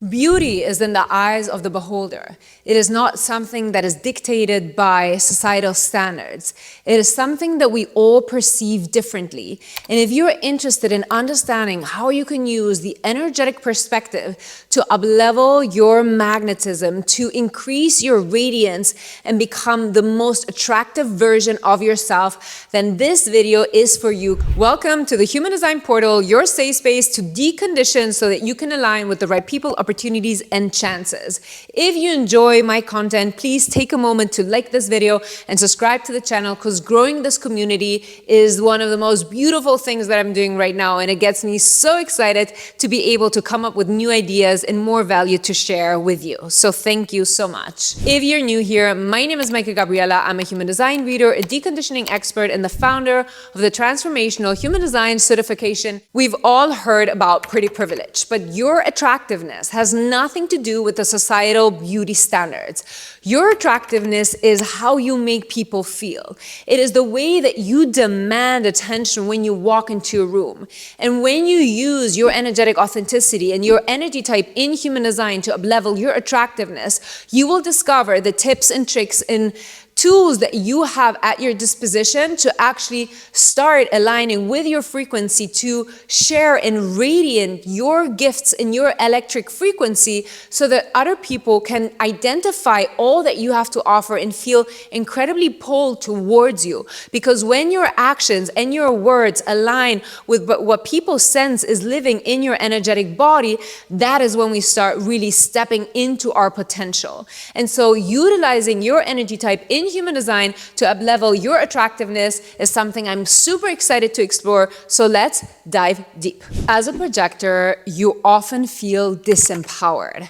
Beauty is in the eyes of the beholder. It is not something that is dictated by societal standards. It is something that we all perceive differently. And if you're interested in understanding how you can use the energetic perspective to uplevel your magnetism, to increase your radiance and become the most attractive version of yourself, then this video is for you. Welcome to the Human Design Portal, your safe space to decondition so that you can align with the right people, opportunities, and chances. If you enjoy my content, please take a moment to like this video and subscribe to the channel, because growing this community is one of the most beautiful things that I'm doing right now, and it gets me so excited to be able to come up with new ideas and more value to share with you. So thank you so much. If you're new here, my name is Maika Gabriela. I'm a human design reader, a deconditioning expert, and the founder of the Transformational Human Design Certification. We've all heard about pretty privilege, but your attractiveness has nothing to do with the societal beauty standards. Your attractiveness is how you make people feel. It is the way that you demand attention when you walk into a room. And when you use your energetic authenticity and your energy type in human design to uplevel your attractiveness, you will discover the tips and tricks and tools that you have at your disposition to actually start aligning with your frequency, to share and radiate your gifts in your electric frequency so that other people can identify all that you have to offer and feel incredibly pulled towards you. Because when your actions and your words align with what people sense is living in your energetic body, that is when we start really stepping into our potential. And so utilizing your energy type in human design to uplevel your attractiveness is something I'm super excited to explore. So let's dive deep. As a projector, you often feel disempowered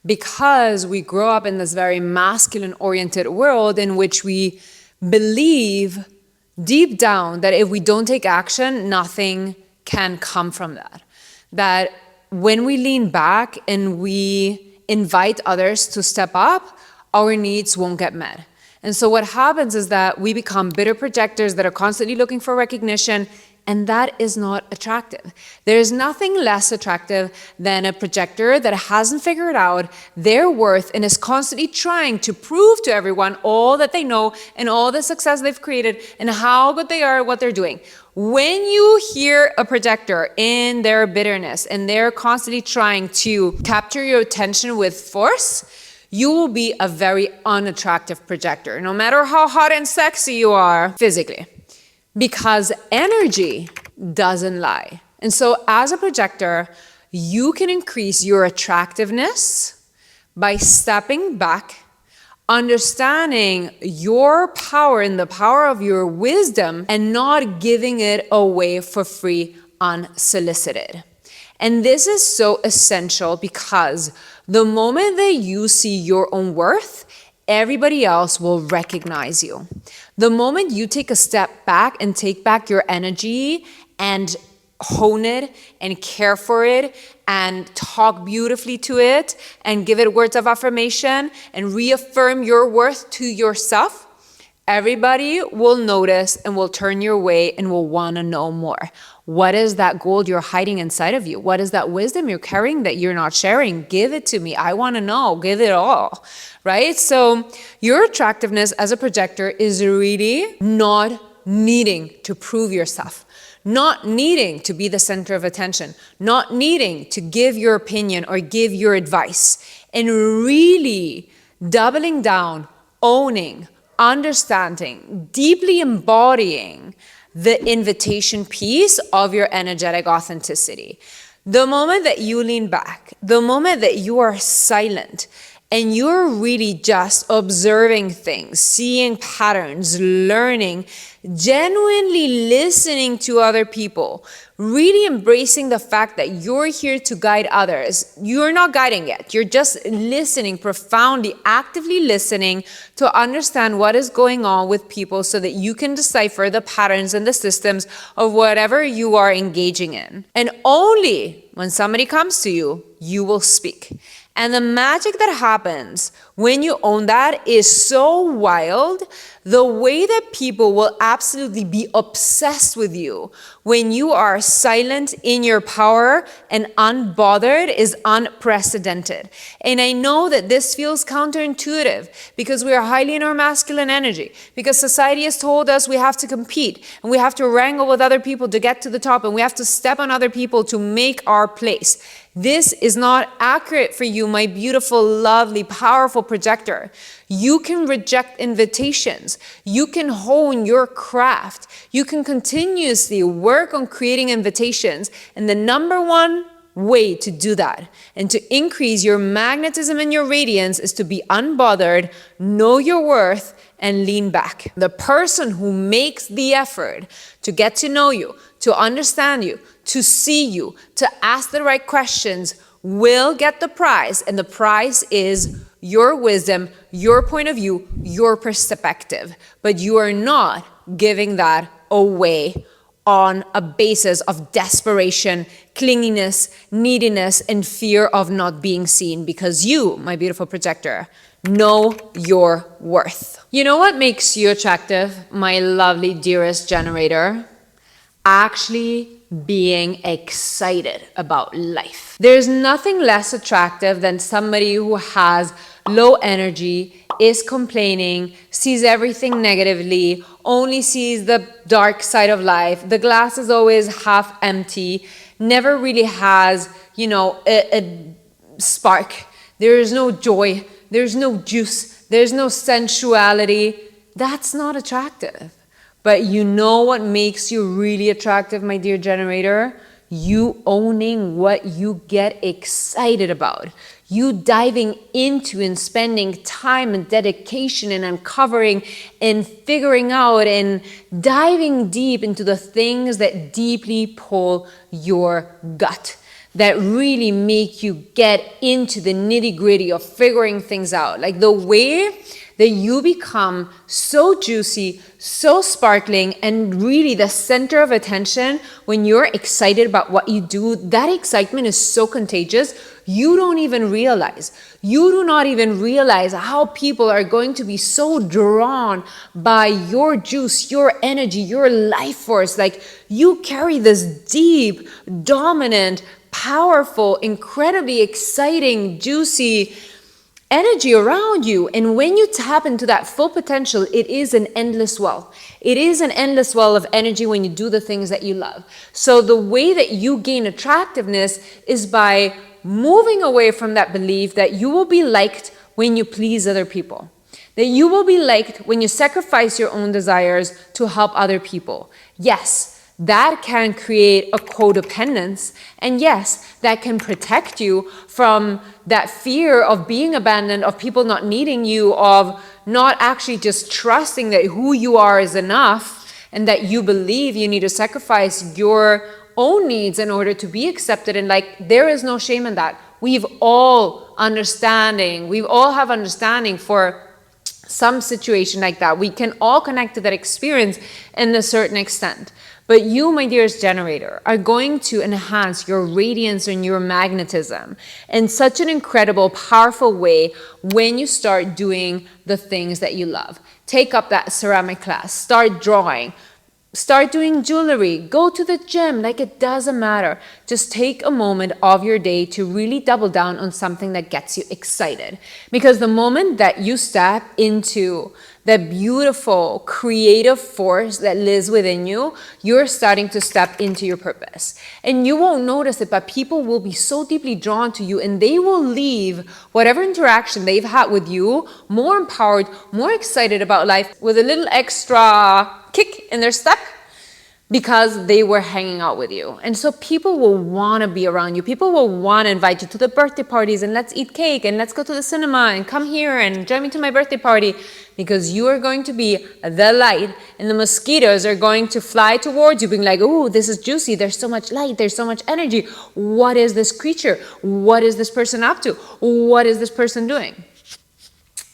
because we grow up in this very masculine-oriented world in which we believe deep down that if we don't take action, nothing can come from that. That when we lean back and we invite others to step up, our needs won't get met. And so what happens is that we become bitter projectors that are constantly looking for recognition, and that is not attractive. There is nothing less attractive than a projector that hasn't figured out their worth and is constantly trying to prove to everyone all that they know and all the success they've created and how good they are at what they're doing. When you hear a projector in their bitterness and they're constantly trying to capture your attention with force, you will be a very unattractive projector, no matter how hot and sexy you are physically, because energy doesn't lie. And so as a projector, you can increase your attractiveness by stepping back, understanding your power and the power of your wisdom, and not giving it away for free unsolicited. And this is so essential because the moment that you see your own worth, everybody else will recognize you. The moment you take a step back and take back your energy and hone it and care for it and talk beautifully to it and give it words of affirmation and reaffirm your worth to yourself, everybody will notice and will turn your way and will want to know more. What is that gold you're hiding inside of you? What is that wisdom you're carrying that you're not sharing? Give it to me. I want to know. Give it all, right? So your attractiveness as a projector is really not needing to prove yourself, not needing to be the center of attention, not needing to give your opinion or give your advice, and really doubling down, owning, understanding, deeply embodying the invitation piece of your energetic authenticity. The moment that you lean back, the moment that you are silent and you're really just observing things, seeing patterns, learning, genuinely listening to other people, really embracing the fact that you're here to guide others. You're not guiding yet. You're just listening profoundly, actively listening to understand what is going on with people so that you can decipher the patterns and the systems of whatever you are engaging in. And only when somebody comes to you, you will speak. And the magic that happens when you own that is so wild. The way that people will absolutely be obsessed with you when you are silent in your power and unbothered is unprecedented. And I know that this feels counterintuitive because we are highly in our masculine energy, because society has told us we have to compete and we have to wrangle with other people to get to the top and we have to step on other people to make our place. This is not accurate for you, my beautiful, lovely, powerful projector. You can reject invitations. You can hone your craft. You can continuously work on creating invitations. And the number one way to do that and to increase your magnetism and your radiance is to be unbothered, know your worth, and lean back. The person who makes the effort to get to know you, to understand you, to see you, to ask the right questions will get the prize. And the prize is your wisdom, your point of view, your perspective. But you are not giving that away on a basis of desperation, clinginess, neediness, and fear of not being seen, because you, my beautiful projector, know your worth. You know what makes you attractive, my lovely, dearest generator? Actually being excited about life. There's nothing less attractive than somebody who has low energy, is complaining, sees everything negatively, only sees the dark side of life. The glass is always half empty, never really has, a spark. There is no joy, there's no juice, there's no sensuality. That's not attractive. But you know what makes you really attractive, my dear generator? You owning what you get excited about. You diving into and spending time and dedication and uncovering and figuring out and diving deep into the things that deeply pull your gut, that really make you get into the nitty-gritty of figuring things out. Like the way that you become so juicy, so sparkling, and really the center of attention when you're excited about what you do. That excitement is so contagious, you don't even realize. You do not even realize how people are going to be so drawn by your juice, your energy, your life force. Like you carry this deep, dominant, powerful, incredibly exciting, juicy energy around you. And when you tap into that full potential, it is an endless well. It is an endless well of energy when you do the things that you love. So the way that you gain attractiveness is by moving away from that belief that you will be liked when you please other people, that you will be liked when you sacrifice your own desires to help other people. Yes, that can create a codependence. And yes, that can protect you from that fear of being abandoned, of people not needing you, of not actually just trusting that who you are is enough and that you believe you need to sacrifice your own needs in order to be accepted. And like, there is no shame in that. We all have understanding for some situation like that. We can all connect to that experience in a certain extent. But you, my dearest generator, are going to enhance your radiance and your magnetism in such an incredible, powerful way when you start doing the things that you love. Take up that ceramic class, start drawing, start doing jewelry, go to the gym, like it doesn't matter. Just take a moment of your day to really double down on something that gets you excited. Because the moment that you step into that beautiful creative force that lives within you, you're starting to step into your purpose. And you won't notice it, but people will be so deeply drawn to you and they will leave whatever interaction they've had with you more empowered, more excited about life, with a little extra kick in their step because they were hanging out with you. And so people will want to be around you. People will want to invite you to the birthday parties and let's eat cake and let's go to the cinema and come here and join me to my birthday party, because you are going to be the light and the mosquitoes are going to fly towards you being like, oh, this is juicy. There's so much light. There's so much energy. What is this creature? What is this person up to? What is this person doing?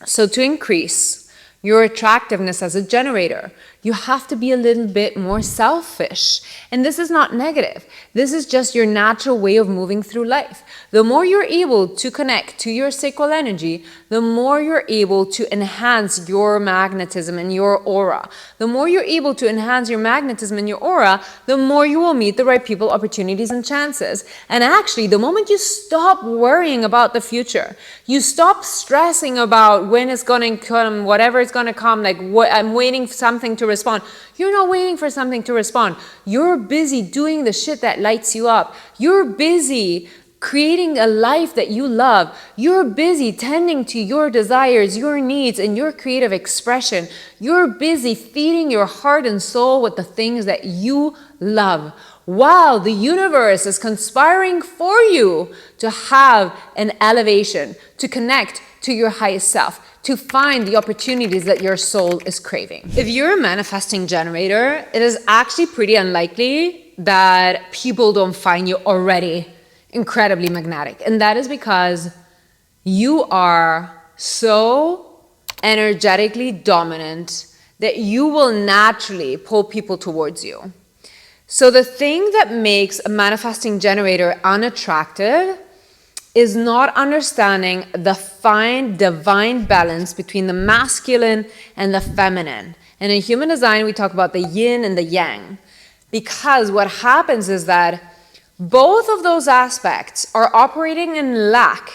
So to increase your attractiveness as a generator, You have to be a little bit more selfish. And this is not negative. This is just your natural way of moving through life. The more you're able to connect to your sacral energy, the more you're able to enhance your magnetism and your aura. The more you're able to enhance your magnetism and your aura, the more you will meet the right people, opportunities, and chances. And actually, the moment you stop worrying about the future, you stop stressing about when it's going to come, whatever it's going to come, like I'm waiting for something to respond. You're not waiting for something to respond. You're busy doing the shit that lights you up. You're busy creating a life that you love. You're busy tending to your desires, your needs, and your creative expression. You're busy feeding your heart and soul with the things that you love. Wow, the universe is conspiring for you to have an elevation, to connect to your highest self, to find the opportunities that your soul is craving. If you're a manifesting generator, it is actually pretty unlikely that people don't find you already incredibly magnetic. And that is because you are so energetically dominant that you will naturally pull people towards you. So the thing that makes a manifesting generator unattractive is not understanding the fine divine balance between the masculine and the feminine. And in human design, we talk about the yin and the yang. Because what happens is that both of those aspects are operating in lack,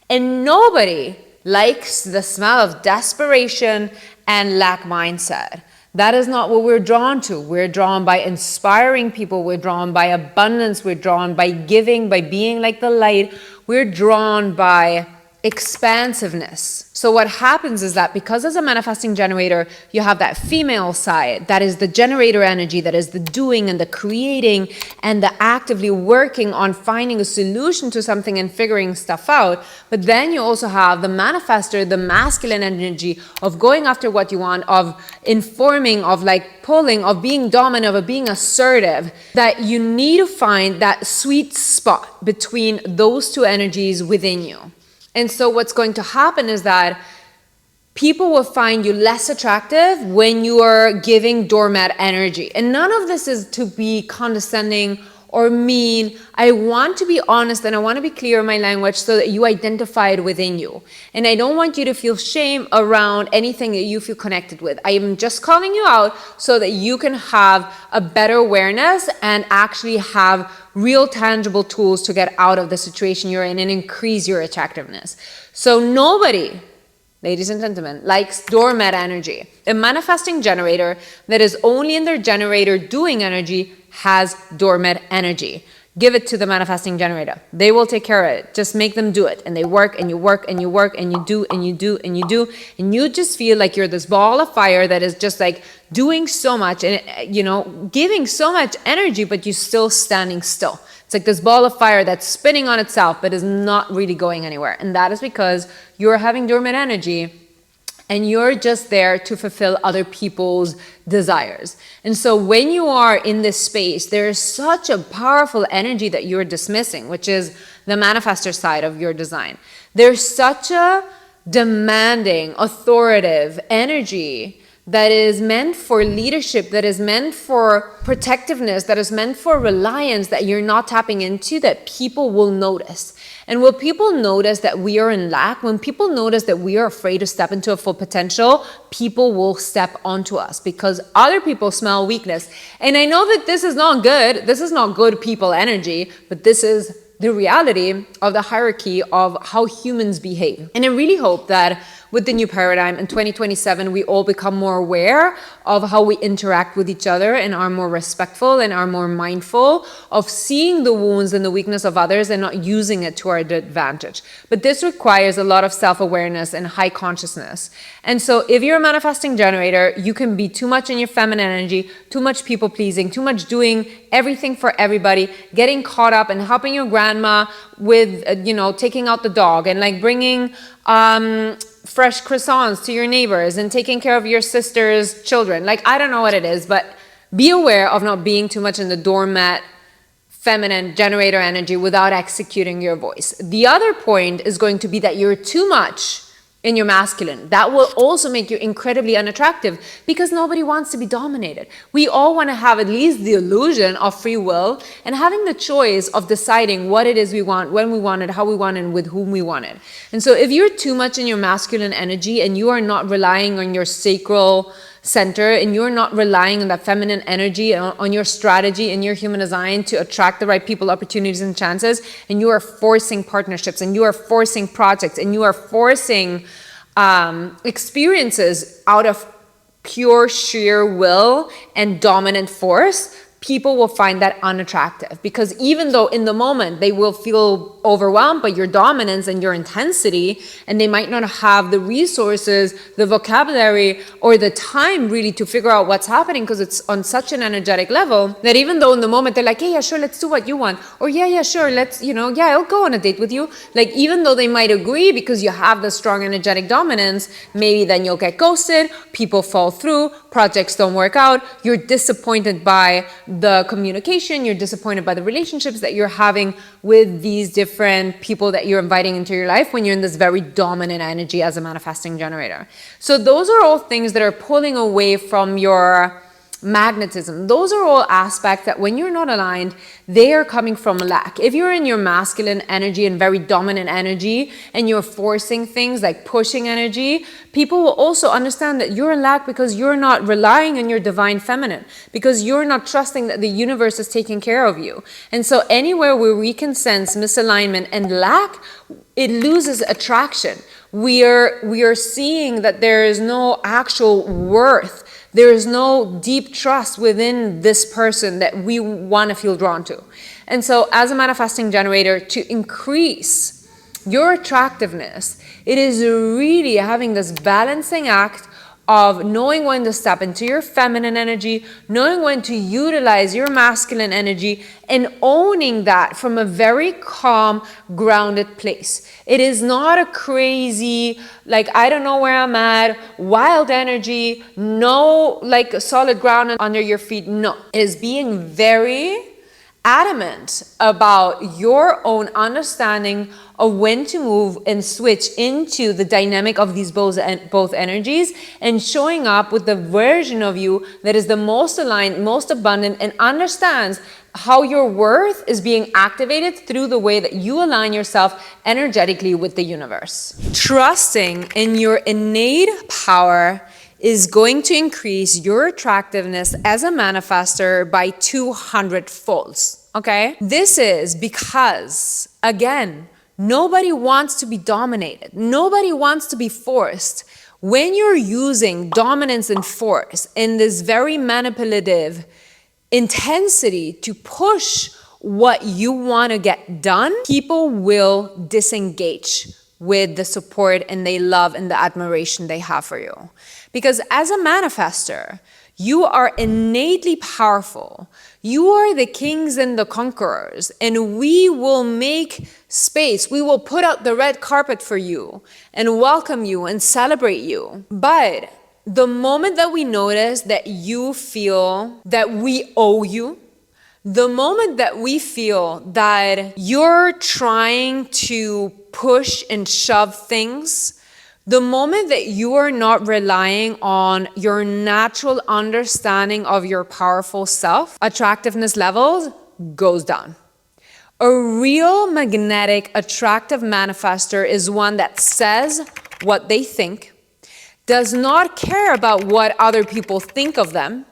and nobody likes the smell of desperation and lack mindset. That is not what we're drawn to. We're drawn by inspiring people. We're drawn by abundance. We're drawn by giving, by being like the light. We're drawn by expansiveness. So what happens is that because as a manifesting generator, you have that female side, that is the generator energy, that is the doing and the creating and the actively working on finding a solution to something and figuring stuff out. But then you also have the manifestor, the masculine energy of going after what you want, of informing, of like pulling, of being dominant, of being assertive, that you need to find that sweet spot between those two energies within you. And so what's going to happen is that people will find you less attractive when you are giving doormat energy. And none of this is to be condescending or mean. I want to be honest and I want to be clear in my language so that you identify it within you. And I don't want you to feel shame around anything that you feel connected with. I am just calling you out so that you can have a better awareness and actually have real tangible tools to get out of the situation you're in and increase your attractiveness. So nobody, ladies and gentlemen, likes doormat energy. A manifesting generator that is only in their generator doing energy has doormat energy. Give it to the manifesting generator. They will take care of it. Just make them do it. And they work and you work and you work and you do and you do and you do. And you just feel like you're this ball of fire that is just like doing so much and, you know, giving so much energy, but you're still standing still. It's like this ball of fire that's spinning on itself, but is not really going anywhere. And that is because you're having dormant energy and you're just there to fulfill other people's desires. And so when you are in this space, there is such a powerful energy that you're dismissing, which is the manifestor side of your design. There's such a demanding, authoritative energy that is meant for leadership, that is meant for protectiveness, that is meant for reliance that you're not tapping into, that people will notice. And when people notice that we are in lack, when people notice that we are afraid to step into a full potential, people will step onto us because other people smell weakness. And I know that this is not good. This is not good people energy, but this is the reality of the hierarchy of how humans behave. And I really hope that with the new paradigm in 2027, we all become more aware of how we interact with each other and are more respectful and are more mindful of seeing the wounds and the weakness of others and not using it to our advantage. But this requires a lot of self-awareness and high consciousness. And so if you're a manifesting generator, you can be too much in your feminine energy, too much people pleasing, too much doing everything for everybody, getting caught up and helping your grandma with, taking out the dog and like bringing fresh croissants to your neighbors and taking care of your sister's children. Like, I don't know what it is, but be aware of not being too much in the doormat feminine generator energy without executing your voice. The other point is going to be that you're too much in your masculine. That will also make you incredibly unattractive because nobody wants to be dominated. We all want to have at least the illusion of free will and having the choice of deciding what it is we want, when we want it, how we want it, and with whom we want it. And so if you're too much in your masculine energy and you are not relying on your sacral center and you're not relying on that feminine energy, on your strategy and your human design to attract the right people, opportunities, and chances, and you are forcing partnerships and you are forcing projects and you are forcing experiences out of pure sheer will and dominant force, people will find that unattractive, because even though in the moment they will feel overwhelmed by your dominance and your intensity, and they might not have the resources, the vocabulary, or the time really to figure out what's happening, because it's on such an energetic level that even though in the moment they're like, hey, yeah, sure, let's do what you want, or yeah, sure, let's, yeah, I'll go on a date with you. Like, even though they might agree because you have the strong energetic dominance, maybe then you'll get ghosted, people fall through, projects don't work out, you're disappointed by the communication, you're disappointed by the relationships that you're having with these different people that you're inviting into your life when you're in this very dominant energy as a manifesting generator. So those are all things that are pulling away from your magnetism. Those are all aspects that when you're not aligned, they are coming from lack. If you're in your masculine energy and very dominant energy and you're forcing things like pushing energy, people will also understand that you're in lack because you're not relying on your divine feminine, because you're not trusting that the universe is taking care of you. And so anywhere where we can sense misalignment and lack, it loses attraction. We are seeing that there is no actual worth. There is no deep trust within this person that we want to feel drawn to. And so as a manifesting generator, to increase your attractiveness, it is really having this balancing act of knowing when to step into your feminine energy, knowing when to utilize your masculine energy, and owning that from a very calm, grounded place. It is not a crazy, like, I don't know where I'm at, wild energy, no, like, solid ground under your feet. No, it is being very adamant about your own understanding of when to move and switch into the dynamic of these both energies, and showing up with the version of you that is the most aligned, most abundant, and understands how your worth is being activated through the way that you align yourself energetically with the universe. Trusting in your innate power is going to increase your attractiveness as a manifestor by 200 folds, okay? This is because, again, nobody wants to be dominated. Nobody wants to be forced. When you're using dominance and force in this very manipulative intensity to push what you want to get done, people will disengage with the support and they love and the admiration they have for you. Because as a manifestor, you are innately powerful. You are the kings and the conquerors, and we will make space. We will put out the red carpet for you and welcome you and celebrate you. But the moment that we notice that you feel that we owe you, the moment that we feel that you're trying to push and shove things, the moment that you are not relying on your natural understanding of your powerful self, attractiveness levels goes down. A real magnetic, attractive manifestor is one that says what they think, does not care about what other people think of them,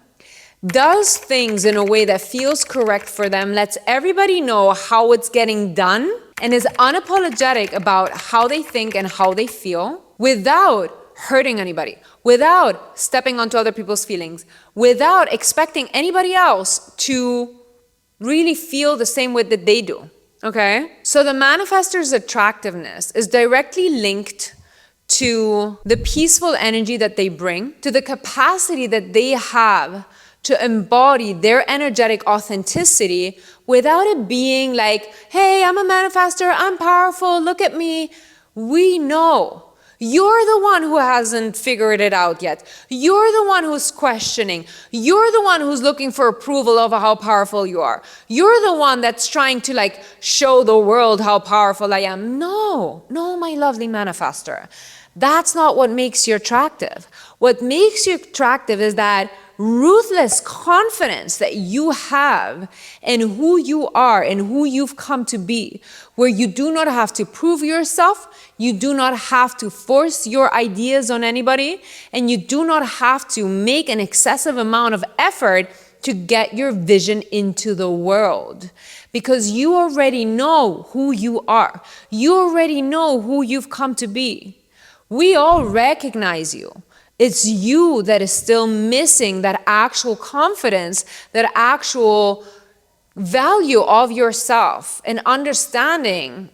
does things in a way that feels correct for them, lets everybody know how it's getting done, and is unapologetic about how they think and how they feel without hurting anybody, without stepping onto other people's feelings, without expecting anybody else to really feel the same way that they do, okay? So the manifestor's attractiveness is directly linked to the peaceful energy that they bring, to the capacity that they have to embody their energetic authenticity without it being like, hey, I'm a manifestor, I'm powerful, look at me. We know. You're the one who hasn't figured it out yet. You're the one who's questioning. You're the one who's looking for approval of how powerful you are. You're the one that's trying to like show the world how powerful I am. No, my lovely manifestor. That's not what makes you attractive. What makes you attractive is that ruthless confidence that you have in who you are and who you've come to be, where you do not have to prove yourself, you do not have to force your ideas on anybody, and you do not have to make an excessive amount of effort to get your vision into the world. Because you already know who you are. You already know who you've come to be. We all recognize you. It's you that is still missing that actual confidence, that actual value of yourself, and understanding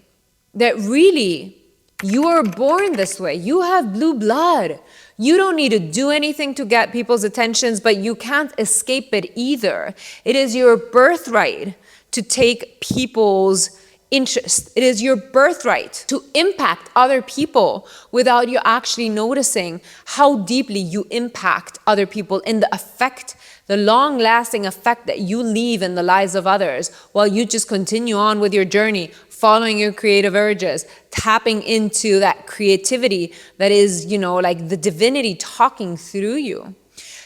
that really you are born this way. You have blue blood. You don't need to do anything to get people's attentions, but you can't escape it either. It is your birthright to take people's interest. It is your birthright to impact other people without you actually noticing how deeply you impact other people in the effect, the long-lasting effect that you leave in the lives of others while you just continue on with your journey, following your creative urges, tapping into that creativity that is, like the divinity talking through you.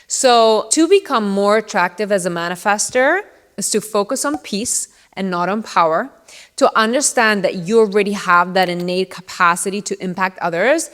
So to become more attractive as a manifestor is to focus on peace and not on power, to understand that you already have that innate capacity to impact others,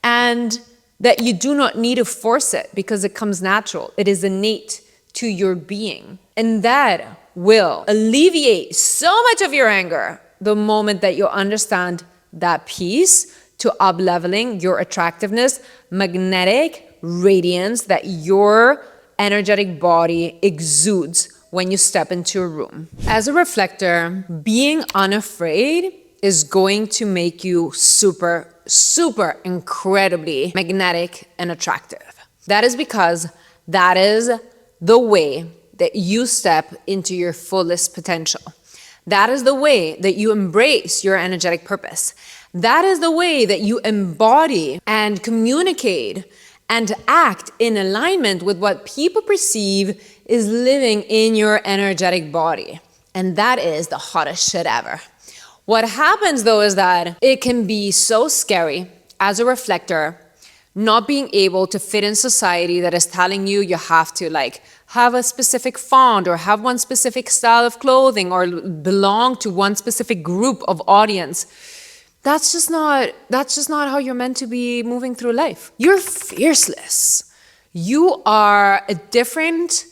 and that you do not need to force it because it comes natural. It is innate to your being. And that will alleviate so much of your anger the moment that you understand that piece to up-leveling your attractiveness, magnetic radiance that your energetic body exudes when you step into a room. As a reflector, being unafraid is going to make you super, super incredibly magnetic and attractive. That is because that is the way that you step into your fullest potential. That is the way that you embrace your energetic purpose. That is the way that you embody and communicate and act in alignment with what people perceive is living in your energetic body. And that is the hottest shit ever. What happens though is that it can be so scary as a reflector not being able to fit in society that is telling you you have to have a specific font or have one specific style of clothing or belong to one specific group of audience. That's just not how you're meant to be moving through life. You're fierceless. You are a different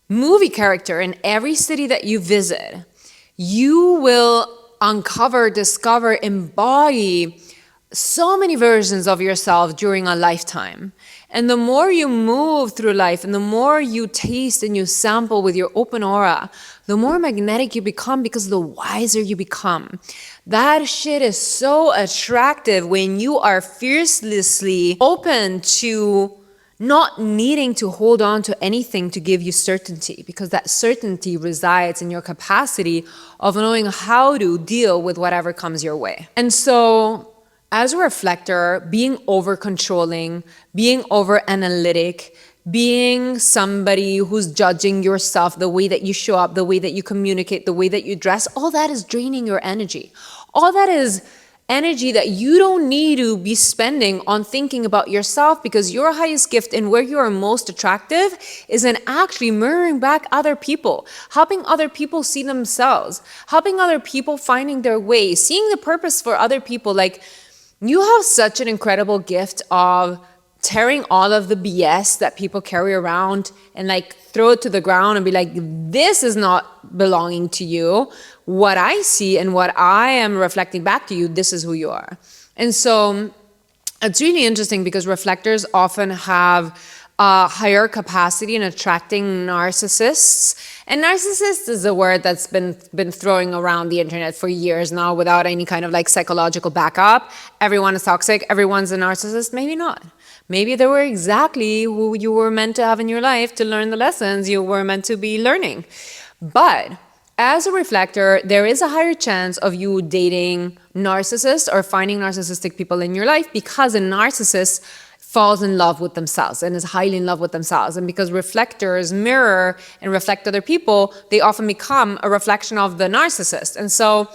movie character in every city that you visit. You will uncover, discover, embody so many versions of yourself during a lifetime. And the more you move through life and the more you taste and you sample with your open aura, the more magnetic you become because the wiser you become. That shit is so attractive when you are fiercely open to not needing to hold on to anything to give you certainty, because that certainty resides in your capacity of knowing how to deal with whatever comes your way. And so as a reflector, being over-controlling, being over-analytic, being somebody who's judging yourself, the way that you show up, the way that you communicate, the way that you dress, all that is draining your energy. All that is energy that you don't need to be spending on thinking about yourself, because your highest gift and where you are most attractive is in actually mirroring back other people, helping other people see themselves, helping other people finding their way, seeing the purpose for other people. You have such an incredible gift of tearing all of the BS that people carry around and throw it to the ground and be like, this is not belonging to you. What I see and what I am reflecting back to you, this is who you are. And so it's really interesting because reflectors often have a higher capacity in attracting narcissists. And narcissist is a word that's been throwing around the internet for years now without any kind of psychological backup. Everyone is toxic. Everyone's a narcissist. Maybe not. Maybe they were exactly who you were meant to have in your life to learn the lessons you were meant to be learning. But as a reflector, there is a higher chance of you dating narcissists or finding narcissistic people in your life, because a narcissist falls in love with themselves and is highly in love with themselves. And because reflectors mirror and reflect other people, they often become a reflection of the narcissist. And so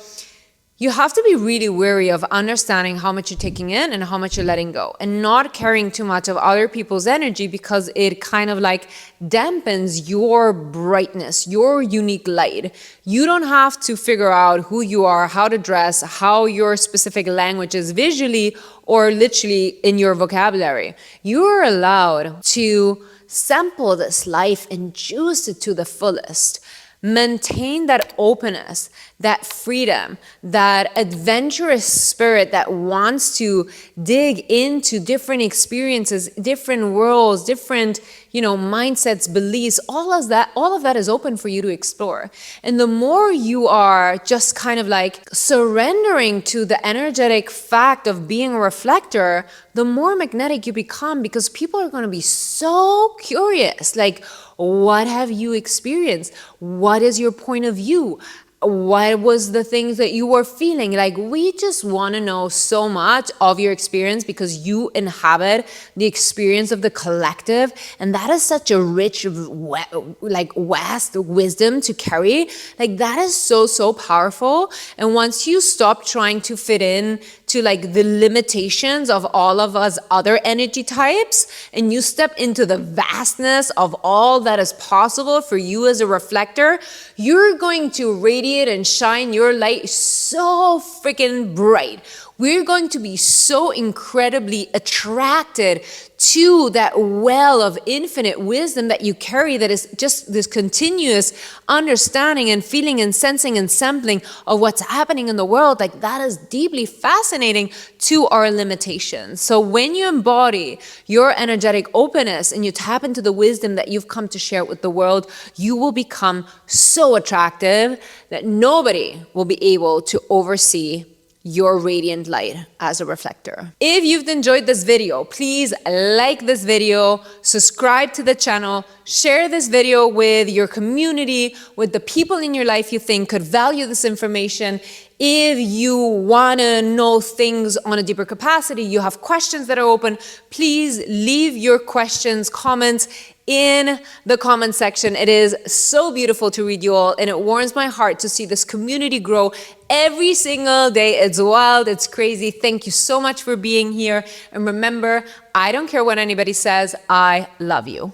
You have to be really wary of understanding how much you're taking in and how much you're letting go, and not carrying too much of other people's energy, because it kind of like dampens your brightness, your unique light. You don't have to figure out who you are, how to dress, how your specific language is visually or literally in your vocabulary. You're allowed to sample this life and juice it to the fullest. Maintain that openness, that freedom, that adventurous spirit that wants to dig into different experiences, different worlds, different, mindsets, beliefs. All of that is open for you to explore. And the more you are just kind of like surrendering to the energetic fact of being a reflector, the more magnetic you become, because people are going to be so curious. Like, what have you experienced? What is your point of view? What was the things that you were feeling? Like, we just want to know so much of your experience, because you inhabit the experience of the collective. And that is such a rich, vast wisdom to carry. Like, that is so, so powerful. And once you stop trying to fit in to like the limitations of all of us other energy types, and you step into the vastness of all that is possible for you as a reflector, you're going to radiate and shine your light so freaking bright. We're going to be so incredibly attracted to that well of infinite wisdom that you carry, that is just this continuous understanding and feeling and sensing and sampling of what's happening in the world. Like, that is deeply fascinating to our limitations. So when you embody your energetic openness and you tap into the wisdom that you've come to share with the world, you will become so attractive that nobody will be able to oversee your radiant light as a reflector. If you've enjoyed this video, please like this video, subscribe to the channel, share this video with your community, with the people in your life you think could value this information. If you want to know things on a deeper capacity, you have questions that are open, please leave your questions, comments in the comment section. It is so beautiful to read you all, and it warms my heart to see this community grow every single day. It's wild, it's crazy. Thank you so much for being here. And remember, I don't care what anybody says, I love you.